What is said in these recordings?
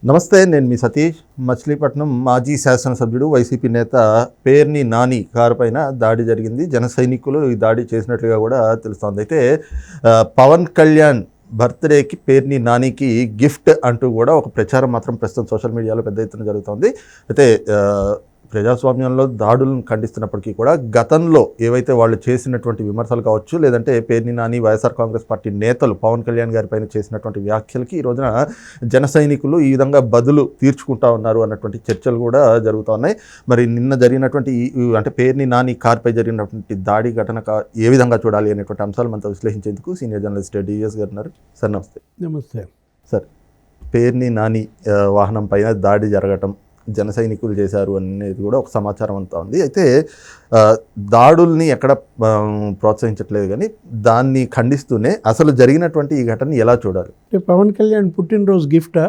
నమస్తే, నేను మీ సతీష్. మచిలీపట్నం మాజీ శాసనసభ్యుడు వైసీపీ నేత పేర్ని నాని కారు పైన దాడి జరిగింది. జన సైనికులు ఈ దాడి చేసినట్లుగా కూడా తెలుస్తోంది. అయితే పవన్ కళ్యాణ్ బర్త్డేకి పేర్ని నానికి గిఫ్ట్ అంటూ కూడా ఒక ప్రచారం మాత్రం ప్రస్తుతం సోషల్ మీడియాలో పెద్ద ఎత్తున జరుగుతోంది. అయితే ప్రజాస్వామ్యంలో దాడులను ఖండిస్తున్నప్పటికీ కూడా గతంలో ఏవైతే వాళ్ళు చేసినటువంటి విమర్శలు కావచ్చు, లేదంటే పేర్ని నాని వైఎస్ఆర్ కాంగ్రెస్ పార్టీ నేతలు పవన్ కళ్యాణ్ గారి పైన చేసినటువంటి వ్యాఖ్యలకి ఈ రోజున జన సైనికులు ఈ విధంగా బదులు తీర్చుకుంటా ఉన్నారు అన్నటువంటి చర్చలు కూడా జరుగుతూ ఉన్నాయి. మరి నిన్న జరిగినటువంటి అంటే పేర్ని నాని కార్పై జరిగినటువంటి దాడి ఘటన ఏ విధంగా చూడాలి అనేటువంటి అంశాలు మనతో విశ్లేషించేందుకు సీనియర్ జర్నలిస్ట్ డిఎస్ గారు ఉన్నారు. సార్ నమస్తే. నమస్తే సార్, పేర్ని నాని వాహనం పైన దాడి జరగటం జన సైనికులు చేశారు అనేది కూడా ఒక సమాచారం అంతా ఉంది. అయితే దాడుల్ని ఎక్కడ ప్రోత్సహించట్లేదు, కానీ దాన్ని ఖండిస్తూనే అసలు జరిగినటువంటి ఈ ఘటన ఎలా చూడాలి? పవన్ కళ్యాణ్ పుట్టినరోజు గిఫ్టా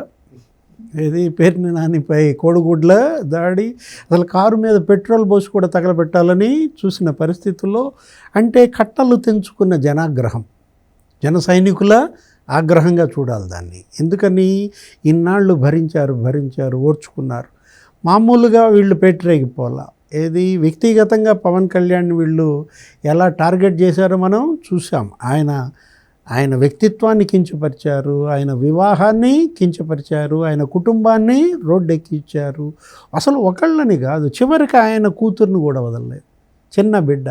ఇది? పేర్ని నానిపై కోడిగుడ్ల దాడి, అసలు కారు మీద పెట్రోల్ పోసి కూడా తగలబెట్టాలని చూసిన పరిస్థితుల్లో, అంటే కట్టలు తెంచుకున్న జనాగ్రహం, జన సైనికుల ఆగ్రహంగా చూడాలి దాన్ని. ఎందుకని ఇన్నాళ్ళు భరించారు, ఓర్చుకున్నారు. మామూలుగా వీళ్ళు పెట్టరేగిపోలా. ఏది వ్యక్తిగతంగా పవన్ కళ్యాణ్ వీళ్ళు ఎలా టార్గెట్ చేశారో మనం చూసాం. ఆయన వ్యక్తిత్వాన్ని కించపరిచారు, ఆయన వివాహాన్ని కించపరిచారు, ఆయన కుటుంబాన్ని రోడ్డెక్కించారు. అసలు ఒకళ్ళని కాదు, చివరికి ఆయన కూతుర్ని కూడా వదలలేదు, చిన్న బిడ్డ.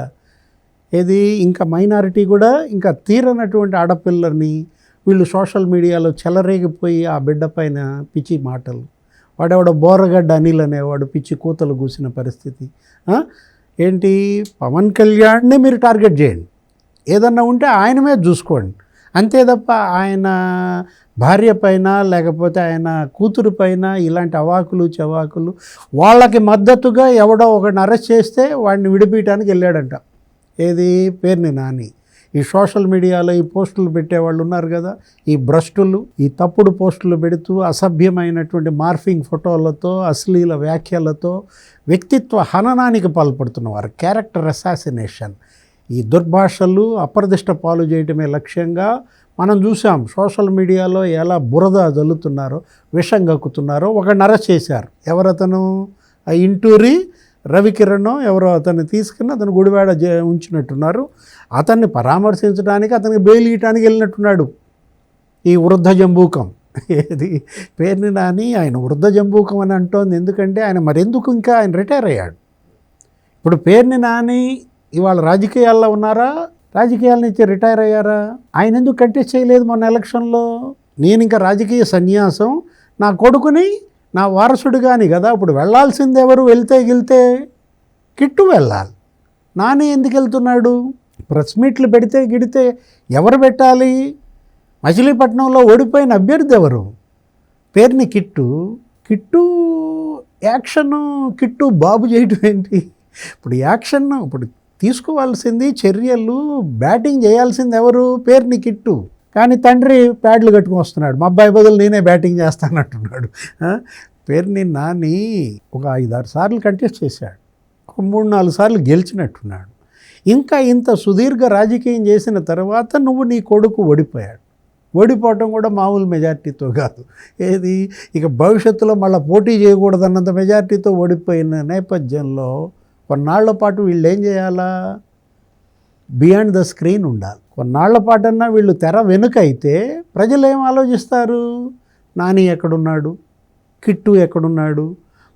ఏది ఇంకా మైనారిటీ కూడా ఇంకా తీరనటువంటి ఆడపిల్లర్ని వీళ్ళు సోషల్ మీడియాలో చెలరేగిపోయి ఆ బిడ్డ పైన పిచ్చి మాటలు, వాడెవడ బోరగడ్డ అనిల్ అనేవాడు పిచ్చి కూతలు కూసిన పరిస్థితి. ఏంటి, పవన్ కళ్యాణ్ని మీరు టార్గెట్ చేయండి, ఏదన్నా ఉంటే ఆయన మీద చూసుకోండి, అంతే తప్ప ఆయన భార్య పైన లేకపోతే ఆయన కూతురు పైన ఇలాంటి అవాకులు చవాకులు. వాళ్ళకి మద్దతుగా ఎవడో ఒకడిని అరెస్ట్ చేస్తే వాడిని విడిపించడానికి వెళ్ళాడంట. ఏది, పేర్ని నాని. ఈ సోషల్ మీడియాలో ఈ పోస్టులు పెట్టేవాళ్ళు ఉన్నారు కదా, ఈ భ్రష్టులు, ఈ తప్పుడు పోస్టులు పెడుతూ అసభ్యమైనటువంటి మార్ఫింగ్ ఫోటోలతో, అశ్లీల వ్యాఖ్యలతో వ్యక్తిత్వ హననానికి పాల్పడుతున్నవారు, క్యారెక్టర్ అసాసినేషన్, ఈ దుర్భాషలు అప్రదిష్ట పాలు చేయటమే లక్ష్యంగా మనం చూసాం. సోషల్ మీడియాలో ఎలా బురద జల్లుతున్నారో, విషం కక్కుతున్నారో. ఒకడిని అరెస్ట్ చేశారు. ఎవరతను? ఆ ఇంటూరి రవికిరణ్ ఎవరో అతన్ని తీసుకుని అతను గుడివాడ ఉంచినట్టున్నారు. అతన్ని పరామర్శించడానికి, అతనికి బెయిల్ ఇవ్వడానికి వెళ్ళినట్టున్నాడు ఈ వృద్ధ జంబూకం. ఏది, పేర్ని నాని ఆయన వృద్ధ జంబూకం అని అంటోంది. ఎందుకంటే ఆయన మరెందుకు ఇంకా ఆయన రిటైర్ అయ్యాడు. ఇప్పుడు పేర్ని నాని ఇవాళ రాజకీయాల్లో ఉన్నారా? రాజకీయాల నుంచి రిటైర్ అయ్యారా? ఆయన ఎందుకు కంటెస్ట్ చేయలేదు మొన్న ఎలక్షన్లో? నేను ఇంకా రాజకీయ సన్యాసం, నా కొడుకుని నా వారసుడు కానీ కదా ఇప్పుడు వెళ్ళాల్సింది ఎవరు? వెళ్తే కిట్టు వెళ్ళాలి. నాని ఎందుకు వెళ్తున్నాడు? ప్రెస్ మీట్లు పెడితే గిడితే ఎవరు పెట్టాలి? మచిలీపట్నంలో ఓడిపోయిన అభ్యర్థి ఎవరు? పేర్ని కిట్టు యాక్షను, కిట్టు బాబు చేయటం ఏంటి? ఇప్పుడు యాక్షన్ ఇప్పుడు తీసుకోవాల్సింది, చర్యలు బ్యాటింగ్ చేయాల్సింది ఎవరు? పేర్ని కిట్టు. కానీ తండ్రి ప్యాడ్లు కట్టుకుని వస్తున్నాడు, మా అబ్బాయి బదులు నేనే బ్యాటింగ్ చేస్తానంటున్నాడు. పేర్ని నాని ఒక 5-6 సార్లు కంటెస్ట్ చేశాడు, ఒక 3-4 సార్లు గెలిచినట్టున్నాడు. ఇంకా ఇంత సుదీర్ఘ రాజకీయం చేసిన తర్వాత నీ కొడుకు ఓడిపోయాడు. ఓడిపోవటం కూడా మామూలు మెజార్టీతో కాదు. ఏది, ఇక భవిష్యత్తులో మళ్ళీ పోటీ చేయకూడదన్నంత మెజార్టీతో ఓడిపోయిన నేపథ్యంలో కొన్నాళ్ల పాటు వీళ్ళు ఏం చేయాలా? బియాండ్ ద స్క్రీన్ ఉండాలి. కొన్నాళ్ల పాటన్నా వీళ్ళు తెర వెనుక అయితే ప్రజలు ఏం ఆలోచిస్తారు? నాని ఎక్కడున్నాడు, కిట్టు ఎక్కడున్నాడు,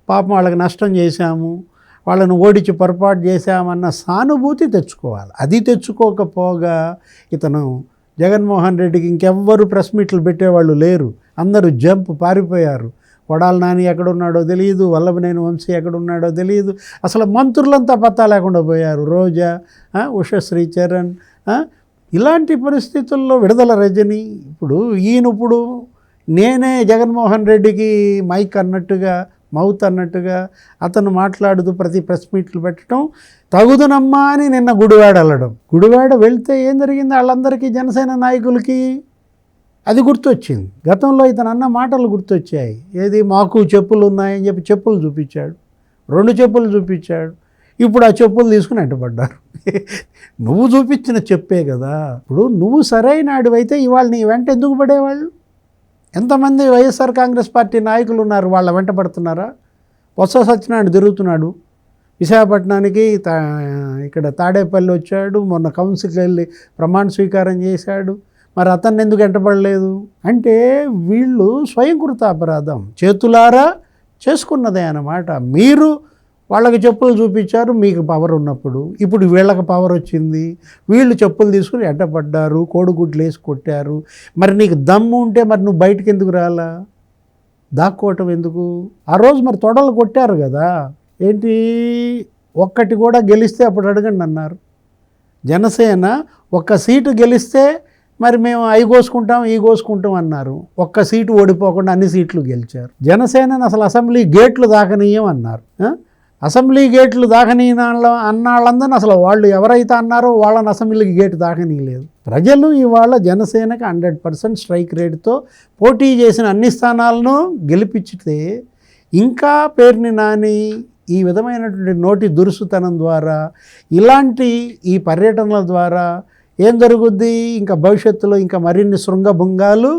పాపం వాళ్ళకి నష్టం చేశాము, వాళ్ళని ఓడించి పొరపాటు చేశామన్న సానుభూతి తెచ్చుకోవాలి. అది తెచ్చుకోకపోగా ఇతను జగన్మోహన్ రెడ్డికి ఇంకెవ్వరు ప్రెస్ మీట్లు పెట్టేవాళ్ళు లేరు, అందరూ పారిపోయారు. కొడాల నాని ఎక్కడున్నాడో తెలియదు, వల్లభనేని వంశీ ఎక్కడున్నాడో తెలియదు, అసలు మంత్రులంతా పత్తా లేకుండా పోయారు. రోజా, ఉషశ్రీ చరణ్, ఇలాంటి పరిస్థితుల్లో విడుదల రజని. ఇప్పుడు నేనే జగన్మోహన్ రెడ్డికి మైక్ అన్నట్టుగా, మౌత్ అన్నట్టుగా అతను మాట్లాడుతూ ప్రతి ప్రెస్ మీట్లు పెట్టడం తగుదునమ్మా అని నిన్న గుడివాడ వెళ్ళడం. గుడివాడ వెళ్తే ఏం జరిగింది? వాళ్ళందరికీ, జనసేన నాయకులకి అది గుర్తొచ్చింది. గతంలో ఇతను అన్న మాటలు గుర్తొచ్చాయి. ఏది, మాకు చెప్పులు ఉన్నాయని చెప్పి చెప్పులు చూపించాడు, 2 చెప్పులు చూపించాడు. ఇప్పుడు ఆ చెప్పులు తీసుకుని అడ్డుపడ్డారు. నువ్వు చూపించిన చెప్పే కదా. ఇప్పుడు నువ్వు సరైన ఆడివైతే ఇవాళ నీ వెంట ఎందుకు పడేవాళ్ళు? ఎంతమంది వైఎస్ఆర్ కాంగ్రెస్ పార్టీ నాయకులు ఉన్నారు, వాళ్ళ వెంట పడుతున్నారా? బొత్స సత్యనారాయణ తిరుగుతున్నాడు విశాఖపట్నానికి, ఇక్కడ తాడేపల్లి వచ్చాడు, మొన్న కౌన్సిల్కి వెళ్ళి ప్రమాణ స్వీకారం చేశాడు. మరి అతన్ని ఎందుకు వెంటబడలేదు అంటే వీళ్ళు స్వయంకృత అపరాధం చేతులారా చేసుకున్నదే అన్నమాట. మీరు వాళ్ళకి చెప్పులు చూపించారు మీకు పవర్ ఉన్నప్పుడు, ఇప్పుడు వీళ్ళకి పవర్ వచ్చింది, వీళ్ళు చెప్పులు తీసుకుని ఎడ్డపడ్డారు, కోడిగుడ్లు వేసి కొట్టారు. మరి నీకు దమ్ము ఉంటే మరి నువ్వు బయటకు ఎందుకు రాలా? దాక్కోవటం ఎందుకు? ఆ రోజు మరి తొడలు కొట్టారు కదా, ఏంటి ఒక్కటి కూడా గెలిస్తే అప్పుడు అడగండి అన్నారు. జనసేన ఒక్క సీటు గెలిస్తే మరి మేము అవి కోసుకుంటాం ఈ కోసుకుంటాం అన్నారు. ఒక్క సీటు ఓడిపోకుండా అన్ని సీట్లు గెలిచారు. జనసేనని అసలు అసెంబ్లీ గేట్లు దాకనీయం అన్నారు. అసెంబ్లీ గేట్లు దాకనీయ అన్న వాళ్ళందరినీ అసలు వాళ్ళు ఎవరైతే అన్నారో వాళ్ళని అసెంబ్లీకి గేటు దాకనీయలేదు. ప్రజలు ఇవాళ జనసేనకి 100% స్ట్రైక్ రేటుతో పోటీ చేసిన అన్ని స్థానాలను గెలిపించితే ఇంకా పేర్ని నాని ఈ విధమైనటువంటి నోటి దురుసుతనం ద్వారా ఇలాంటి ఈ పర్యటనల ద్వారా ఏం జరుగుద్ది, ఇంకా భవిష్యత్తులో ఇంకా మరిన్ని శృంగభంగాలు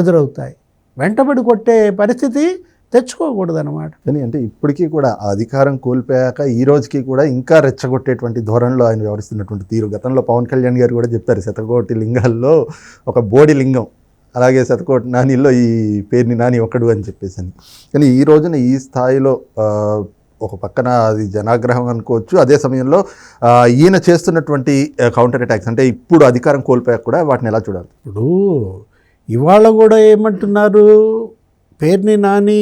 ఎదురవుతాయి. వెంటబడి కొట్టే పరిస్థితి తెచ్చుకోకూడదన్నమాట. కానీ అంటే ఇప్పటికీ కూడా ఆ అధికారం కోల్పోయాక ఈ రోజుకి కూడా ఇంకా రెచ్చగొట్టేటువంటి ధోరణిలో ఆయన వ్యవహరిస్తున్నటువంటి తీరు. గతంలో పవన్ కళ్యాణ్ గారు కూడా చెప్పారు, శతకోటి లింగాల్లో ఒక బోడి లింగం, అలాగే శతకోటి నానిలో ఈ పేర్ని నాని ఒకడు అని చెప్పేసి అని. కానీ ఈ రోజున ఈ స్థాయిలో ఒక పక్కన అది జనాగ్రహం అనుకోవచ్చు, అదే సమయంలో ఈయన చేస్తున్నటువంటి కౌంటర్ అటాక్స్ అంటే ఇప్పుడు అధికారం కోల్పోయాక కూడా వాటిని ఎలా చూడాలి? ఇప్పుడు ఇవాళ కూడా ఏమంటున్నారు, పేర్ని నాని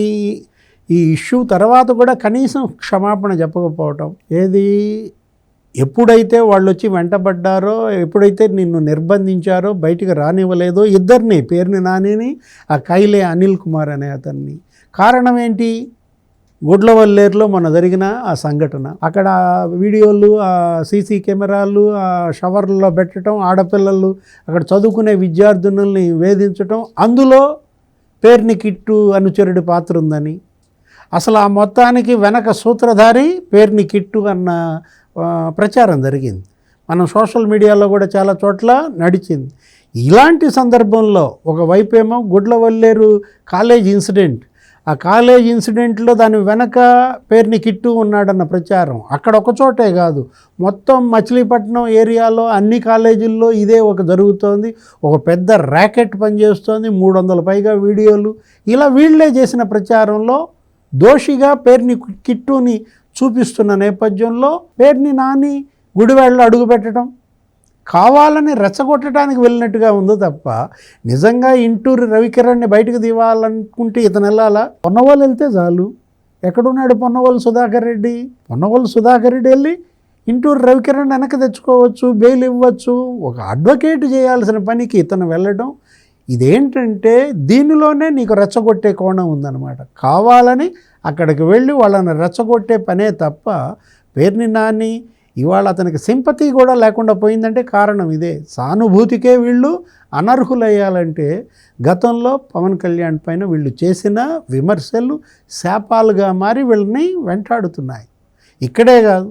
ఈ ఇష్యూ తర్వాత కూడా కనీసం క్షమాపణ చెప్పకపోవటం. ఏది ఎప్పుడైతే వాళ్ళు వచ్చి వెంటబడ్డారో, ఎప్పుడైతే నిన్ను నిర్బంధించారో, బయటికి రానివ్వలేదో ఇద్దరిని, పేర్ని నానిని ఆ కైలే అనిల్ కుమార్ అనే అతన్ని. కారణం ఏంటి? గుడ్లవల్లేరులో మొన్న జరిగిన ఆ సంఘటన, అక్కడ వీడియోలు, ఆ సీసీ కెమెరాలు ఆ షవర్లలో పెట్టడం, ఆడపిల్లలు అక్కడ చదువుకునే విద్యార్థినుల్ని వేధించటం, అందులో పేర్ని కిట్టు అనుచరుడి పాత్ర ఉందని, అసలు ఆ మొత్తానికి వెనక సూత్రధారి పేర్ని కిట్టు అన్న ప్రచారం జరిగింది. మనం సోషల్ మీడియాలో కూడా చాలా చోట్ల నడిచింది. ఇలాంటి సందర్భంలో ఒకవైపేమో గుడ్లవల్లేరు కాలేజ్ ఇన్సిడెంట్, ఆ కాలేజ్ ఇన్సిడెంట్లో దాని వెనక పేర్ని కిట్టు ఉన్నాడన్న ప్రచారం అక్కడ ఒక చోటే కాదు, మొత్తం మచిలీపట్నం ఏరియాలో అన్ని కాలేజీల్లో ఇదే ఒక జరుగుతోంది. ఒక పెద్ద ర్యాకెట్ పనిచేస్తోంది, 300 పైగా వీడియోలు. ఇలా వీళ్ళే చేసిన ప్రచారంలో దోషిగా పేర్ని కిట్టుని చూపిస్తున్న నేపథ్యంలో పేర్ని నాని గుడివాడలో అడుగుపెట్టడం కావాలని రెచ్చగొట్టడానికి వెళ్ళినట్టుగా ఉందో తప్ప, నిజంగా ఇంటూరి రవికిరణ్ని బయటకు తీవాలనుకుంటే ఇతను వెళ్ళాలా? పొన్నవాళ్ళు వెళ్తే చాలు. ఎక్కడున్నాడు పొన్నవాళ్ళు సుధాకర్ రెడ్డి? పొన్నవాళ్ళు సుధాకర్ రెడ్డి వెళ్ళి ఇంటూరి రవికిరణ్ వెనక్కి తెచ్చుకోవచ్చు, బెయిల్ ఇవ్వచ్చు. ఒక అడ్వకేట్ చేయాల్సిన పనికి ఇతను వెళ్ళడం, ఇదేంటంటే దీనిలోనే నీకు రెచ్చగొట్టే కోణం ఉందన్నమాట. కావాలని అక్కడికి వెళ్ళి వాళ్ళని రెచ్చగొట్టే పనే తప్ప పేర్ని నాని ఇవాళ అతనికి సింపతి కూడా లేకుండా పోయిందంటే కారణం ఇదే. సానుభూతికే వీళ్ళు అనర్హులయ్యాలంటే గతంలో పవన్ కళ్యాణ్ పైన వీళ్ళు చేసిన విమర్శలు శాపాలుగా మారి వీళ్ళని వెంటాడుతున్నాయి. ఇక్కడే కాదు,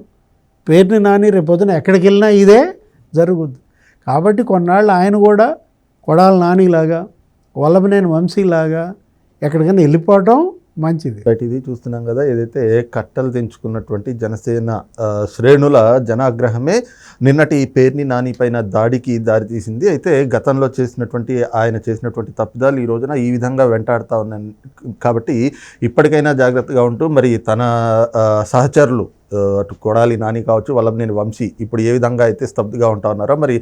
పేర్ని నాని రేపొద్దున ఎక్కడికి వెళ్ళినా ఇదే జరుగుద్ది. కాబట్టి కొన్నాళ్ళు ఆయన కూడా కొడాల నానిలాగా, వల్లభనేని వంశీలాగా ఎక్కడికైనా వెళ్ళిపోవటం మంచిది. బట్ ఇది చూస్తున్నాం కదా, ఏదైతే కట్టలు తెంచుకున్నటువంటి జనసేన శ్రేణుల జనాగ్రహమే నిన్నటి పేర్ని నాని పైన దాడికి దారితీసింది. అయితే గతంలో ఆయన చేసినటువంటి తప్పిదాలు ఈ రోజున ఈ విధంగా వెంటాడుతూ ఉన్నాయి. కాబట్టి ఇప్పటికైనా జాగ్రత్తగా ఉంటూ మరి తన సహచరులు అటు కొడాలి నాని కావచ్చు, వల్లభనేని వంశీ ఇప్పుడు ఏ విధంగా అయితే స్తబ్దుగా ఉంటా ఉన్నారో మరి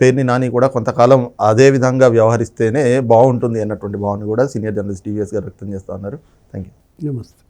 పేర్ని నాని కూడా కొంతకాలం అదే విధంగా వ్యవహరిస్తేనే బాగుంటుంది అన్నటువంటి భావన కూడా సీనియర్ జర్నలిస్ట్ టీవీఎస్ గారు వ్యక్తం చేస్తూ ఉన్నారు. Thank you. నమస్తే.